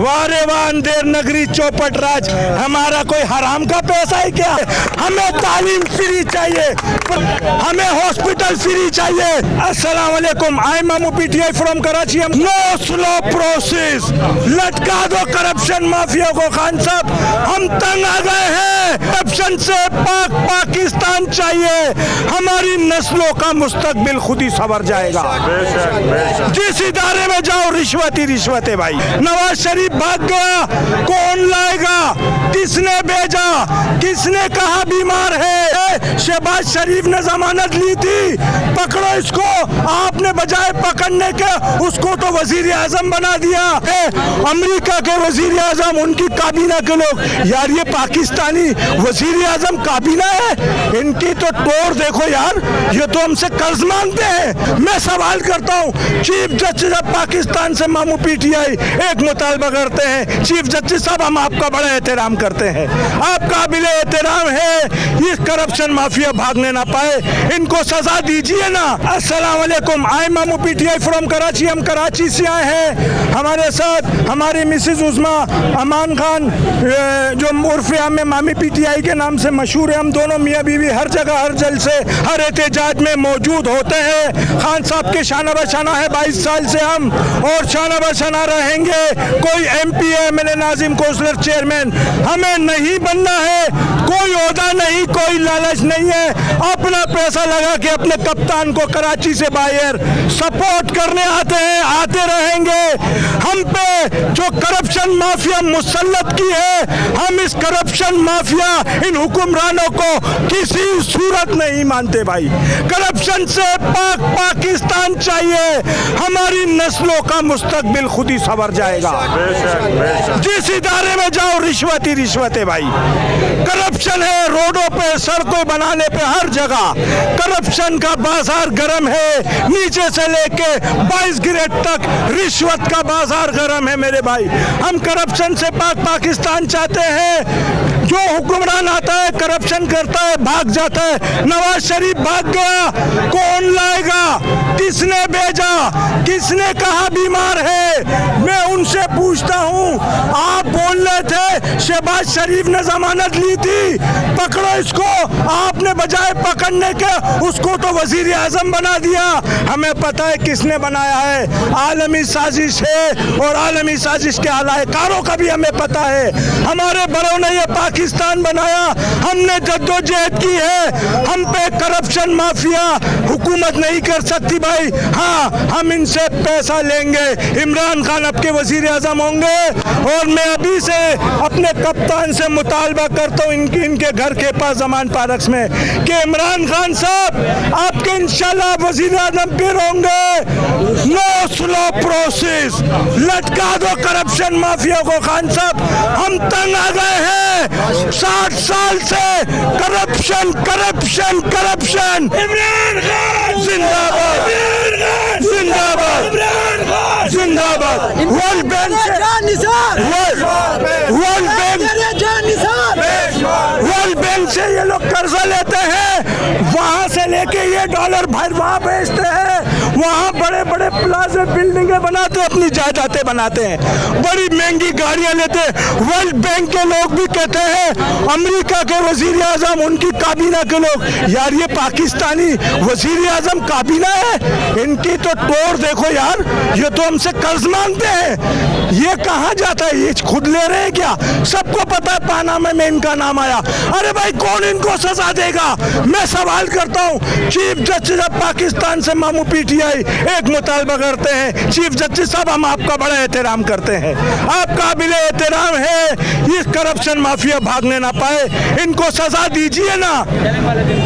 वारे वान देर नगरी चौपट राज, हमारा कोई हराम का पैसा है क्या? हमें तालीम फ्री चाहिए, हमें हॉस्पिटल फ्री चाहिए। अस्सलाम वालेकुम, I am mamu PTI from Karachi. No slow process, लटका दो करप्शन माफिया को। खान साहब, हम तंग आ गए हैं, करप्शन से पाकिस्तान चाहिए। हमारी नस्लों का मुस्तकबिल खुद ही संवर जाएगा। जिस इदारे में जाओ रिश्वत ही रिश्वत है भाई। नवाज शरीफ भाग गया, कौन लाएगा? किसने भेजा? किसने कहा बीमार है? शहबाज शरीफ ने जमानत ली थी, पकड़ो इसको। आपने बजाय पकड़ने के उसको तो वजीर आजम बना दिया। अमेरिका के वजीर आजम, उनकी काबीना के लोग। यार ये पाकिस्तानी वजीर आजम काबीना है, इनकी तो तोड़ देखो यार। ये तो हमसे कर्ज मांगते हैं। मैं सवाल करता हूँ, चीफ जस्टिस ऑफ पाकिस्तान से मामू पीटीआई एक मुतालबा करते हैं, चीफ जस्टिस साहब हम आपका बड़ा एहतराम करते हैं, आप काबिल एहतराम है, ये करप्शन माफिया भागने ना पाए, इनको सजा दीजिए ना। अस्सलाम वालेकुम, I am mamu PTI from Karachi. हम कराची से आए हैं, हमारे साथ हमारी मिसेज उस्मा अमान खान, जो उर्फ में मामी पीटीआई के नाम से मशहूर है। हम दोनों मियाँ बीवी हर जगह हर जलसे हर एहतजाज में मौजूद होते हैं। खान साहब के शाना बशाना है 22 साल से हम, और शाना बशाना रहेंगे। कोई MP MLA नाजिम कौंसलर चेयरमैन हमें नहीं बनना है, कोई ओहदा नहीं, कोई लालच नहीं है। अपना पैसा लगा के अपने कप्तान को कराची से बाहर सपोर्ट करने आते हैं, आते रहेंगे। हम पे जो करप्शन माफिया मुसल्लत की है, हम इस करप्शन माफिया इन हुक्मरानों को किसी सूरत नहीं मानते भाई। करप्शन से पाकिस्तान चाहिए, हमारी नस्लों का मुस्तकबिल खुद ही संवर जाएगा। जिस इदारे में जाओ रिश्वत ही रिश्वत है भाई। करप्शन है रोडों पे, सड़कों बनाने पे, हर जगह करप्शन का बाजार गर्म है। नीचे से लेके 22 ग्रेड तक रिश्वत का बाजार गर्म है मेरे भाई। हम करप्शन से पाकिस्तान चाहते हैं। जो हुक्मरान आता है करप्शन करता है, भाग जाता है। नवाज शरीफ भाग गया, कौन लाएगा? किसने भेजा? किसने कहा बीमार है? मैं उनसे पूछता हूँ, आप बोल रहे थे शहबाज शरीफ ने जमानत ली थी, पकड़ो इसको। आपने बजाय पकड़ने के उसको तो वजीर आजम बना दिया। हमें पता है किसने बनाया है, आलमी साजिश है, और आलमी साजिश के अलाकारों का भी हमें पता है। हमारे बड़ों ने ये पाकिस्तान बनाया, हमने जद्दोजहद की है। हम पे करप्शन माफिया हुकूमत नहीं कर सकती भाई। हाँ, हम इनसे पैसा लेंगे, इमरान खान आपके वजीर आजम होंगे। और मैं अभी से अपने कप्तान से मुतालबा करता हूँ इनके घर के पास जमान पार्क में कि इमरान खान साहब आपके इंशाल्लाह वजीर आजम फिर होंगे। नो स्लो प्रोसेस, लटका दो करप्शन माफिया को। खान साहब, हम तंग आ गए हैं 60 साल से। Corruption corruption corruption. Imran Khan जिंदाबाद, जिंदाबाद, जिंदाबाद। वर्ल्ड बैंक से ये लोग कर्जा लेते हैं, वहां से लेके ये डॉलर भाई वहां भेजते हैं, वहां बड़े बड़े प्लाजा बिल्डिंगें बनाते हैं, अपनी जायदादें बनाते हैं, बड़ी महंगी गाड़ियां लेते हैं। वर्ल्ड बैंक के लोग भी कहते हैं, अमेरिका के वजीर आजम, उनकी काबीना के लोग। यार ये पाकिस्तानी वजीर आजम काबीना है, इनकी तो तोड़ देखो यार। ये तो हमसे कर्ज मांगते हैं। ये कहाँ जाता है? ये खुद ले रहे हैं क्या? सबको पता है पानामा में इनका नाम आया। अरे भाई कौन इनको सजा देगा? मैं सवाल करता हूँ, चीफ जस्टिस ऑफ पाकिस्तान से मामू पीटीआई एक मुतालबा करते हैं, चीफ जस्टिस साहब हम आपका बड़ा एहतराम करते हैं, आप काबिल एहतराम है, ये करप्शन माफिया भागने ना पाए, इनको सजा दीजिए ना।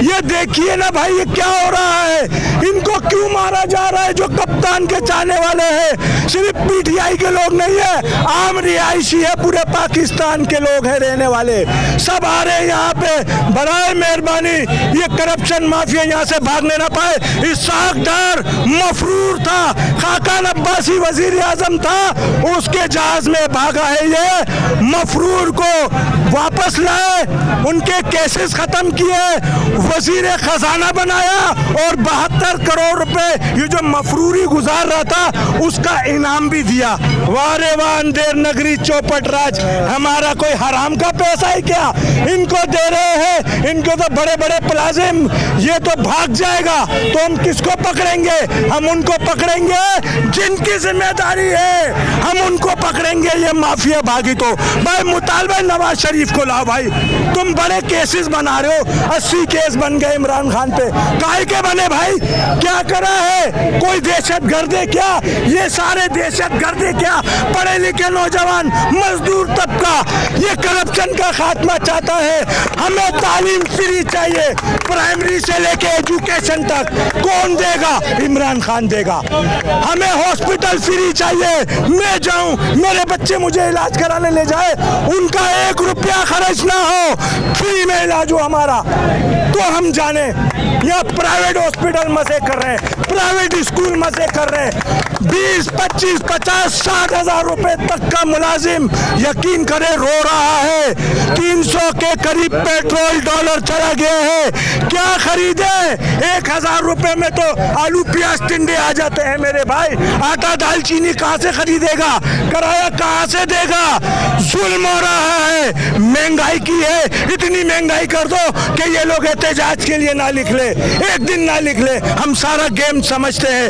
ये देखिए ना भाई ये क्या हो रहा है, इनको क्यों मारा जा रहा है? जो कप्तान के चाहने वाले हैं, सिर्फ पीटीआई के लोग नहीं है, आम रिहायशी है, पूरे पाकिस्तान के लोग हैं रहने वाले, सब आ रहे हैं यहाँ पे। बराए मेहरबानी ये करप्शन माफिया यहाँ से भागने ना पाए। इसाक डार मफरूर था, खाकान अब्बासी वजीर आजम था, उसके जहाज में भागा है ये। मफरूर को वापस लाए, उनके केसेस खत्म किए, वजीर खजाना बनाया और 72 करोड़ रुपए ये जो मफरूरी गुजार रहा था उसका इनाम भी दिया। वारे वाह अंधेर नगरी चौपट राज, हमारा कोई हराम का पैसा है क्या? इनको दे रहे हैं, इनको तो बड़े बड़े प्लाजिम, ये तो भाग जाएगा तो हम किसको पकड़ेंगे? हम उनको पकड़ेंगे जिनकी जिम्मेदारी है, हम उनको पकड़ेंगे। ये माफिया भागी तो भाई मुतालबा नवाज शरीफ को लाओ भाई। तुम बड़े केसेस बना रहे हो, 80 केस बन गए इमरान खान पे, काहे के बने भाई? क्या करा है? कोई दहशतगर्द है क्या? ये सारे दहशतगर्द है क्या? पढ़े लिखे नौजवान मजदूर तबका ये करप्शन का खात्मा चाहता है। हमें तालीम फ्री चाहिए, प्राइमरी से लेके एजुकेशन तक। कौन देगा? इमरान खान देगा। हमें हॉस्पिटल फ्री चाहिए, मैं जाऊं, मेरे बच्चे मुझे इलाज कराने ले जाए, उनका 1 रुपया खर्च ना हो, फ्री में इलाज हो हमारा, तो हम जाने। या प्राइवेट हॉस्पिटल मजे कर रहे हैं, प्राइवेट स्कूल मजे कर रहे हैं। 20, 25, 50, 60 हजार रुपए तक का मुलाजिम यकीन करे रो रहा है। 300 के करीब पेट्रोल डॉलर चला गया है, क्या खरीदे? 1000 रुपए में तो आलू प्याज टिंडे आ जाते हैं मेरे भाई। आटा दाल चीनी कहाँ से खरीदेगा? किराया कहाँ से देगा? जुल्म हो रहा है, महंगाई की है, इतनी महंगाई कर दो कि ये लोग एहतजाज के लिए ना लिख ले, एक दिन ना लिख ले। हम सारा गेम समझते हैं।